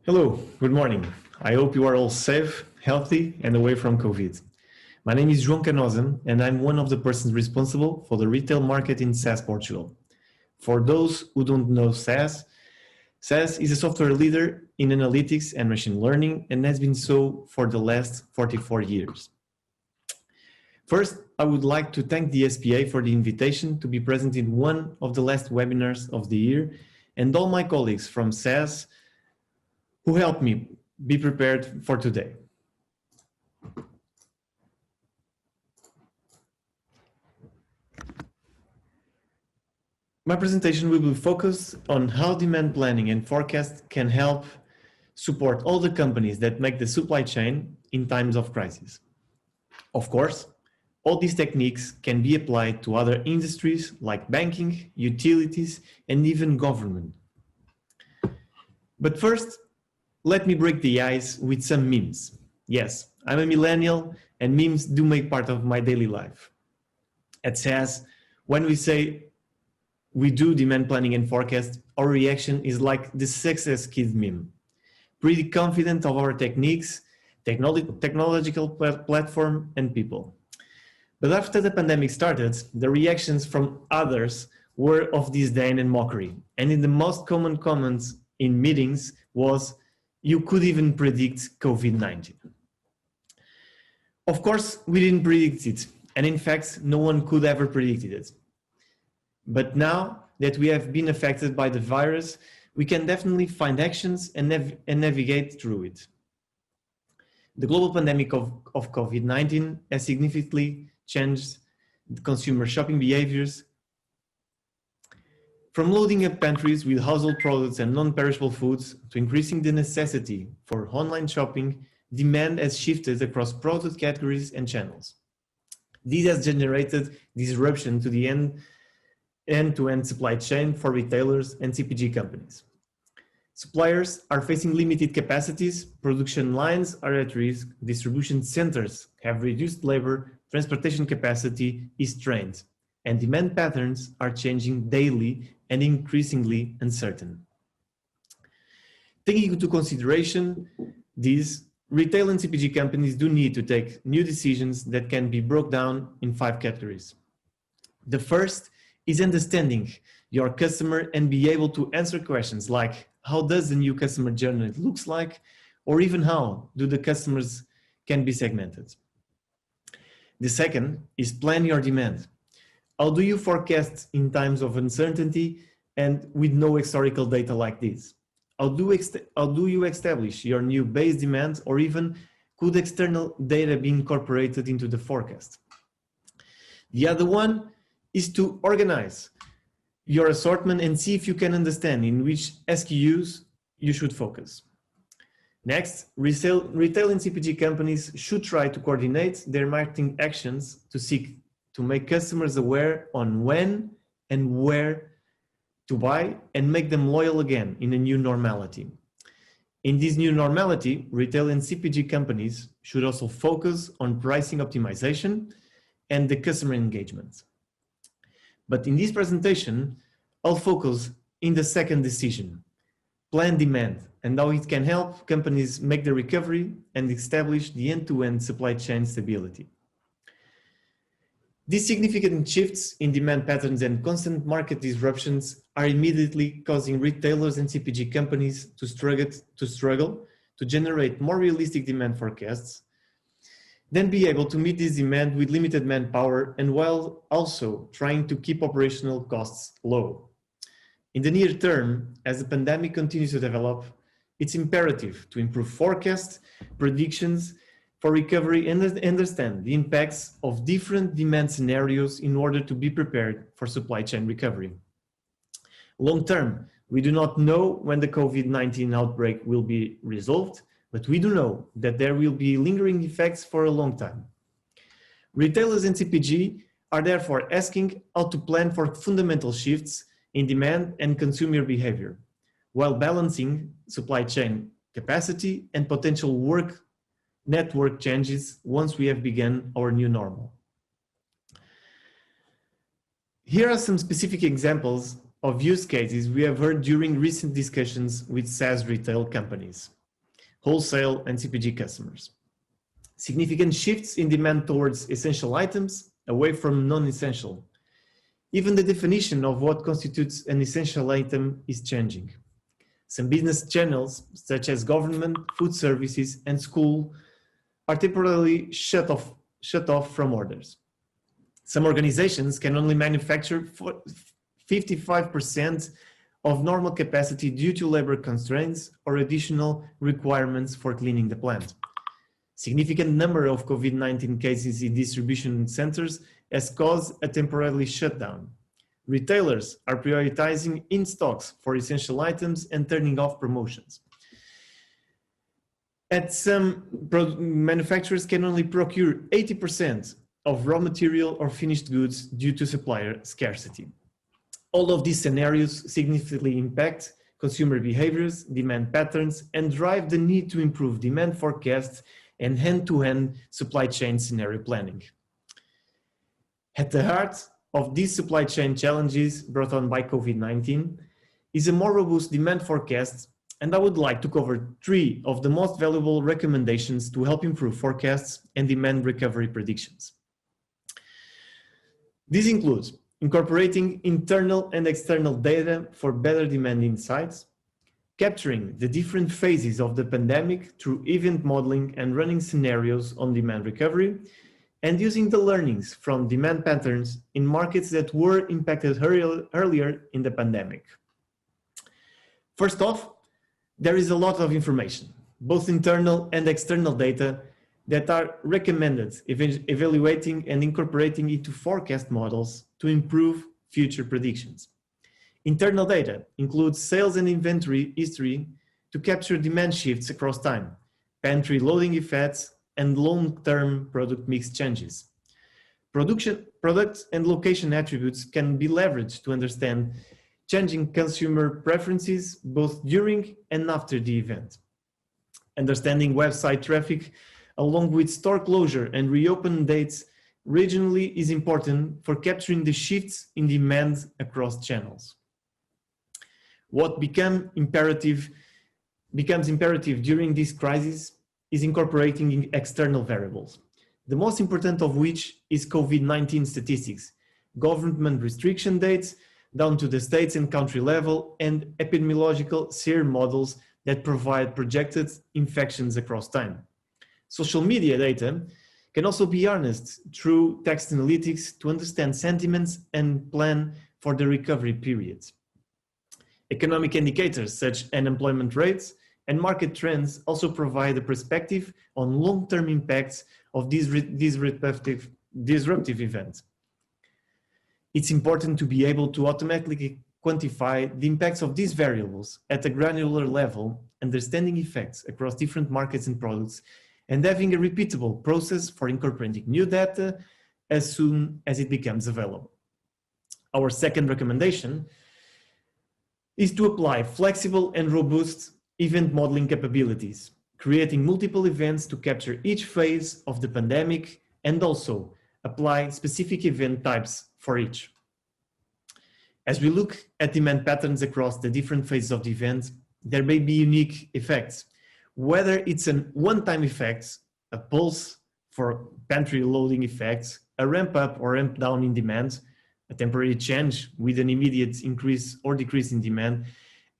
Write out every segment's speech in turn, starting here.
Hello, good morning. I hope you are all safe, healthy, and away from COVID. My name is João Canosa, and I'm one of the persons responsible for the retail market in SaaS Portugal. For those who don't know SaaS is a software leader in analytics and machine learning and has been so for the last 44 years. First, I would like to thank the SPA for the invitation to be present in one of the last webinars of the year and all my colleagues from SaaS who helped me be prepared for today. My presentation will be focused on how demand planning and forecast can help support all the companies that make the supply chain in times of crisis. Of course, all these techniques can be applied to other industries like banking, utilities, and even government. But first, let me break the ice with some memes. Yes, I'm a millennial and memes do make part of my daily life. At SaaS, when we say we do demand planning and forecast, our reaction is like the success kid meme. Pretty confident of our techniques, technological platform, and people. But after the pandemic started, the reactions from others were of disdain and mockery. And in the most common comments in meetings was, "You could even predict COVID-19. Of course, we didn't predict it. And in fact, no one could ever predict it. But now that we have been affected by the virus, we can definitely find actions and navigate through it. The global pandemic of COVID-19 has significantly changed consumer shopping behaviors. From loading up pantries with household products and non-perishable foods to increasing the necessity for online shopping, demand has shifted across product categories and channels. This has generated disruption to the end-to-end supply chain for retailers and CPG companies. Suppliers are facing limited capacities, production lines are at risk, distribution centers have reduced labor, transportation capacity is strained, and demand patterns are changing daily and increasingly uncertain. Taking into consideration these, retail and CPG companies do need to take new decisions that can be broken down in 5 categories. The first is understanding your customer and be able to answer questions like, how does the new customer journey looks like, or even how do the customers can be segmented. The second is plan your demand. How do you forecast in times of uncertainty and with no historical data like this? How do you establish your new base demand, or even could external data be incorporated into the forecast? The other one is to organize your assortment and see if you can understand in which SKUs you should focus. Next, retail and CPG companies should try to coordinate their marketing actions to make customers aware on when and where to buy and make them loyal again in a new normality. In this new normality, retail and CPG companies should also focus on pricing optimization and the customer engagement. But in this presentation, I'll focus in the second decision, plan demand, and how it can help companies make the recovery and establish the end-to-end supply chain stability. These significant shifts in demand patterns and constant market disruptions are immediately causing retailers and CPG companies to struggle to generate more realistic demand forecasts, then be able to meet this demand with limited manpower and while also trying to keep operational costs low. In the near term, as the pandemic continues to develop, it's imperative to improve forecasts, predictions for recovery, and understand the impacts of different demand scenarios in order to be prepared for supply chain recovery. Long term, we do not know when the COVID-19 outbreak will be resolved, but we do know that there will be lingering effects for a long time. Retailers and CPG are therefore asking how to plan for fundamental shifts in demand and consumer behavior, while balancing supply chain capacity and potential network changes once we have begun our new normal. Here are some specific examples of use cases we have heard during recent discussions with SaaS retail companies, wholesale and CPG customers. Significant shifts in demand towards essential items away from non-essential. Even the definition of what constitutes an essential item is changing. Some business channels, such as government, food services, and school, are temporarily shut off from orders. Some organizations can only manufacture 55% of normal capacity due to labor constraints or additional requirements for cleaning the plant. Significant number of COVID-19 cases in distribution centers has caused a temporary shutdown. Retailers are prioritizing in-stocks for essential items and turning off promotions. At some manufacturers can only procure 80% of raw material or finished goods due to supplier scarcity. All of these scenarios significantly impact consumer behaviors, demand patterns, and drive the need to improve demand forecasts and hand-to-hand supply chain scenario planning. At the heart of these supply chain challenges brought on by COVID-19 is a more robust demand forecast, and I would like to cover 3 of the most valuable recommendations to help improve forecasts and demand recovery predictions. These include incorporating internal and external data for better demand insights, capturing the different phases of the pandemic through event modeling and running scenarios on demand recovery, and using the learnings from demand patterns in markets that were impacted earlier in the pandemic. First off, there is a lot of information, both internal and external data, that are recommended evaluating and incorporating into forecast models to improve future predictions. Internal data includes sales and inventory history to capture demand shifts across time, pantry loading effects, and long-term product mix changes. Products and location attributes can be leveraged to understand changing consumer preferences both during and after the event. Understanding website traffic along with store closure and reopen dates regionally is important for capturing the shifts in demand across channels. What becomes imperative during this crisis is incorporating external variables, the most important of which is COVID-19 statistics, government restriction dates down to the states and country level, and epidemiological SEER models that provide projected infections across time. Social media data can also be harnessed through text analytics to understand sentiments and plan for the recovery periods. Economic indicators such as unemployment rates and market trends also provide a perspective on long-term impacts of these disruptive events. It's important to be able to automatically quantify the impacts of these variables at a granular level, understanding effects across different markets and products, and having a repeatable process for incorporating new data as soon as it becomes available. Our second recommendation is to apply flexible and robust event modeling capabilities, creating multiple events to capture each phase of the pandemic and also apply specific event types for each. As we look at demand patterns across the different phases of the event, there may be unique effects. Whether it's a one-time effect, a pulse for pantry loading effects, a ramp up or ramp down in demand, a temporary change with an immediate increase or decrease in demand,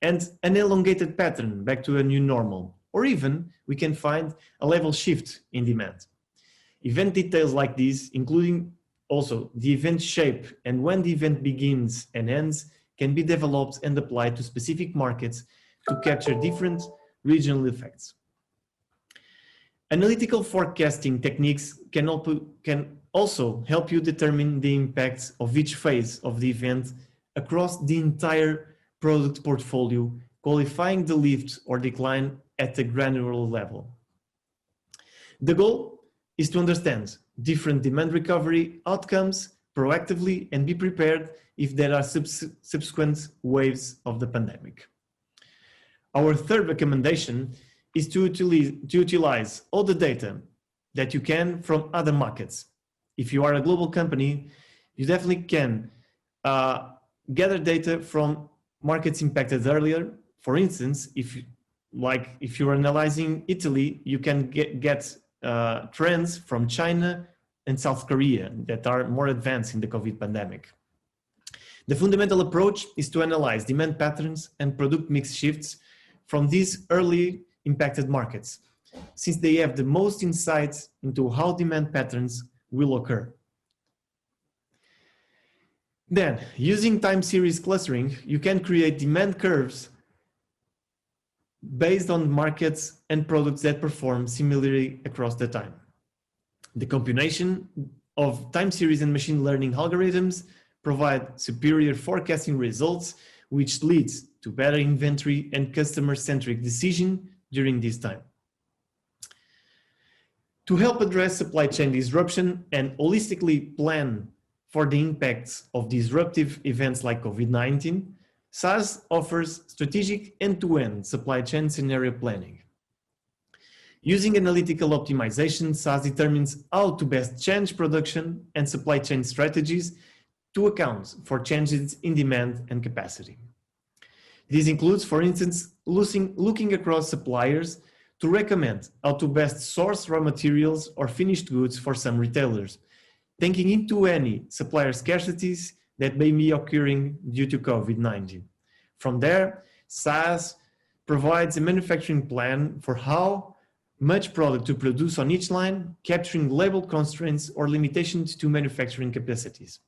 and an elongated pattern back to a new normal, or even we can find a level shift in demand. Event details like these, including also the event shape and when the event begins and ends, can be developed and applied to specific markets to capture different regional effects. Analytical forecasting techniques can also help you determine the impacts of each phase of the event across the entire product portfolio, qualifying the lift or decline at a granular level. The goal is to understand different demand recovery outcomes proactively and be prepared if there are subsequent waves of the pandemic. Our third recommendation is to utilize all the data that you can from other markets. If you are a global company, you definitely can gather data from markets impacted earlier. For instance, if you're analyzing Italy, you can get trends from China and South Korea that are more advanced in the COVID pandemic. The fundamental approach is to analyze demand patterns and product mix shifts from these early impacted markets, since they have the most insights into how demand patterns will occur. Then, using time series clustering, you can create demand curves based on markets and products that perform similarly across the time. The combination of time series and machine learning algorithms provide superior forecasting results, which leads to better inventory and customer-centric decision during this time. To help address supply chain disruption and holistically plan for the impacts of disruptive events like COVID-19, SaaS offers strategic end-to-end supply chain scenario planning. Using analytical optimization, SaaS determines how to best change production and supply chain strategies to account for changes in demand and capacity. This includes, for instance, looking across suppliers to recommend how to best source raw materials or finished goods for some retailers, taking into any supplier scarcities that may be occurring due to COVID-19. From there, SaaS provides a manufacturing plan for how much product to produce on each line, capturing label constraints or limitations to manufacturing capacities.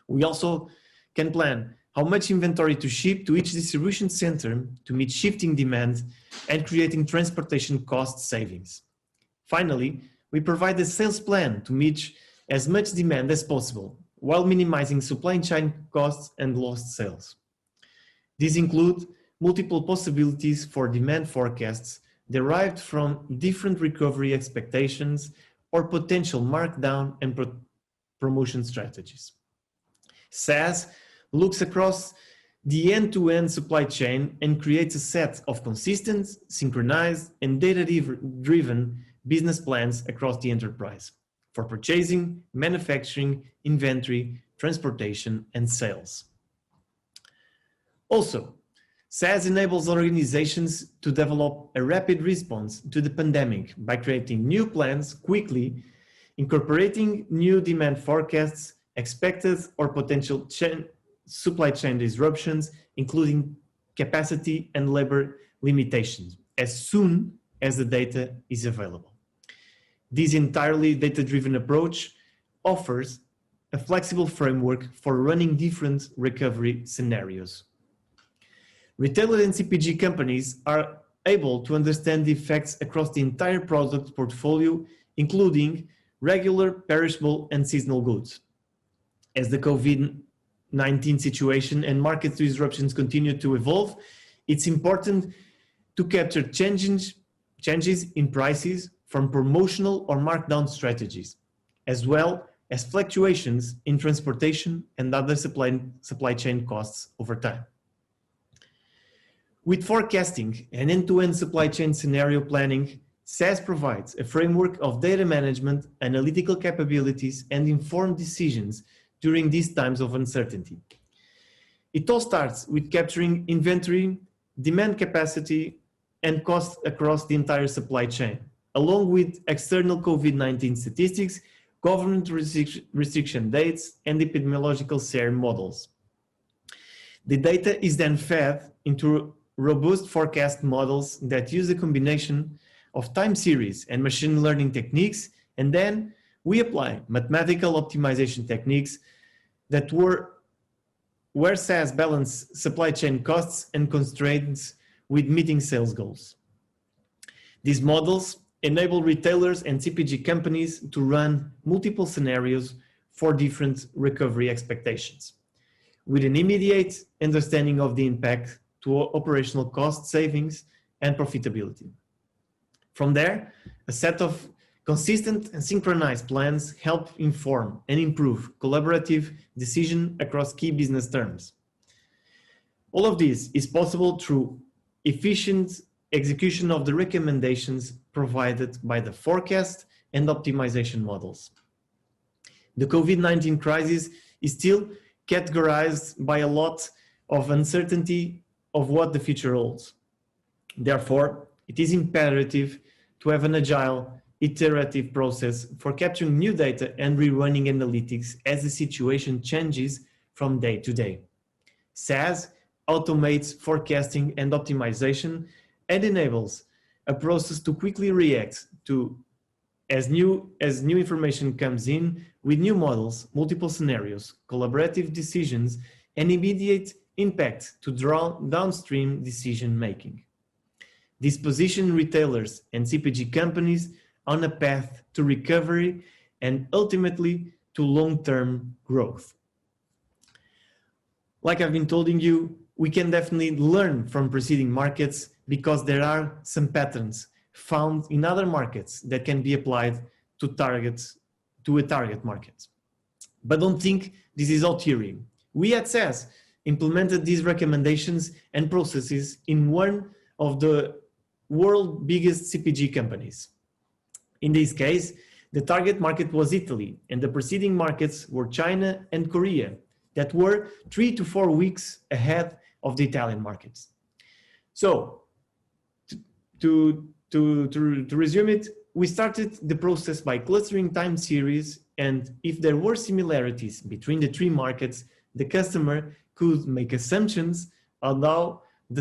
We also can plan how much inventory to ship to each distribution center to meet shifting demand and creating transportation cost savings. Finally, we provide a sales plan to meet as much demand as possible while minimizing supply chain costs and lost sales. These include multiple possibilities for demand forecasts derived from different recovery expectations or potential markdown and promotion strategies. SaaS looks across the end-to-end supply chain and creates a set of consistent, synchronized, and data-driven business plans across the enterprise for purchasing, manufacturing, inventory, transportation, and sales. Also, SaaS enables organizations to develop a rapid response to the pandemic by creating new plans quickly, incorporating new demand forecasts, expected or potential supply chain disruptions, including capacity and labor limitations, as soon as the data is available. This entirely data-driven approach offers a flexible framework for running different recovery scenarios. Retailer and CPG companies are able to understand the effects across the entire product portfolio, including regular, perishable, and seasonal goods. As the COVID-19 situation and market disruptions continue to evolve, it's important to capture changes in prices from promotional or markdown strategies, as well as fluctuations in transportation and other supply chain costs over time. With forecasting and end-to-end supply chain scenario planning, SaaS provides a framework of data management, analytical capabilities, and informed decisions during these times of uncertainty. It all starts with capturing inventory, demand capacity, and cost across the entire supply chain, along with external COVID-19 statistics, government restriction dates, and epidemiological scenario models. The data is then fed into robust forecast models that use a combination of time series and machine learning techniques, and then we apply mathematical optimization techniques that where SaaS balance supply chain costs and constraints with meeting sales goals. These models enable retailers and CPG companies to run multiple scenarios for different recovery expectations, with an immediate understanding of the impact to operational cost savings and profitability. From there, a set of consistent and synchronized plans help inform and improve collaborative decision across key business terms. All of this is possible through efficient execution of the recommendations provided by the forecast and optimization models. The COVID-19 crisis is still categorized by a lot of uncertainty of what the future holds. Therefore, it is imperative to have an agile, iterative process for capturing new data and rerunning analytics as the situation changes from day to day. SaaS automates forecasting and optimization and enables a process to quickly react to as new information comes in with new models, multiple scenarios, collaborative decisions, and immediate impact to draw downstream decision making. This positions retailers and CPG companies on a path to recovery and ultimately to long-term growth. Like I've been telling you, we can definitely learn from preceding markets because there are some patterns found in other markets that can be applied to a target market. But don't think this is all theory. We at SaaS implemented these recommendations and processes in one of the world's biggest CPG companies. In this case, the target market was Italy, and the preceding markets were China and Korea, that were 3 to 4 weeks ahead of the Italian markets. So, to resume it, we started the process by clustering time series, and if there were similarities between the three markets, the customer could make assumptions about